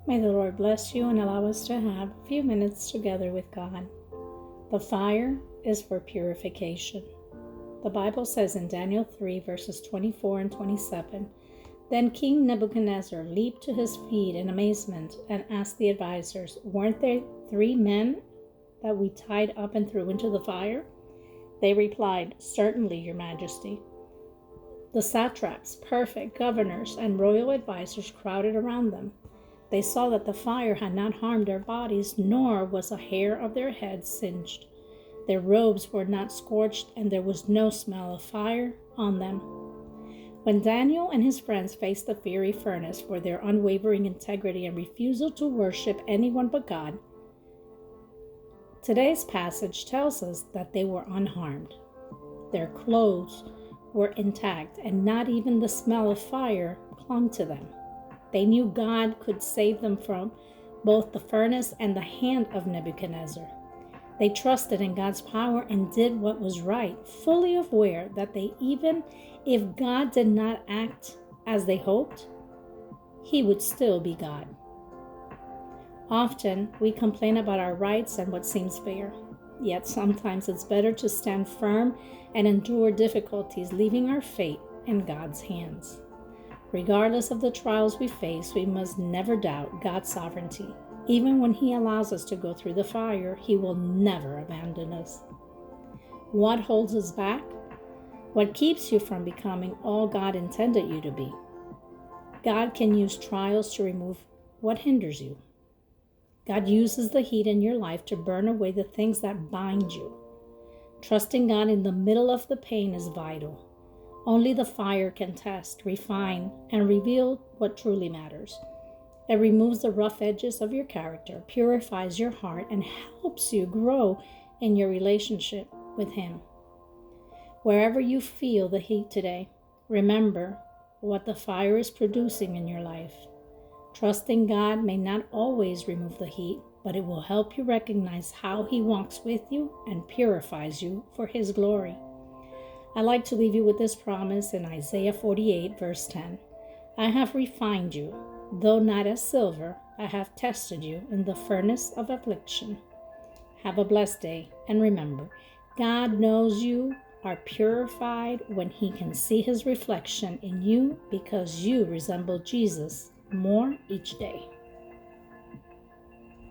May the Lord bless you and allow us to have a few minutes together with God. The fire is for purification. The Bible says in Daniel 3, verses 24 and 27, Then King Nebuchadnezzar leaped to his feet in amazement and asked the advisors, Weren't there 3 men that we tied up and threw into the fire? They replied, Certainly, Your Majesty. The satraps, prefects, governors, and royal advisors crowded around them. They saw that the fire had not harmed their bodies, nor was a hair of their heads singed. Their robes were not scorched, and there was no smell of fire on them. When Daniel and his friends faced the fiery furnace for their unwavering integrity and refusal to worship anyone but God, today's passage tells us that they were unharmed. Their clothes were intact, and not even the smell of fire clung to them. They knew God could save them from both the furnace and the hand of Nebuchadnezzar. They trusted in God's power and did what was right, fully aware that even if God did not act as they hoped, He would still be God. Often, we complain about our rights and what seems fair. Yet sometimes it's better to stand firm and endure difficulties, leaving our fate in God's hands. Regardless of the trials we face, we must never doubt God's sovereignty. Even when He allows us to go through the fire, He will never abandon us. What holds us back? What keeps you from becoming all God intended you to be? God can use trials to remove what hinders you. God uses the heat in your life to burn away the things that bind you. Trusting God in the middle of the pain is vital. Only the fire can test, refine, and reveal what truly matters. It removes the rough edges of your character, purifies your heart, and helps you grow in your relationship with Him. Wherever you feel the heat today, remember what the fire is producing in your life. Trusting God may not always remove the heat, but it will help you recognize how He walks with you and purifies you for His glory. I'd like to leave you with this promise in Isaiah 48, verse 10. I have refined you, though not as silver, I have tested you in the furnace of affliction. Have a blessed day, and remember, God knows you are purified when He can see His reflection in you because you resemble Jesus more each day.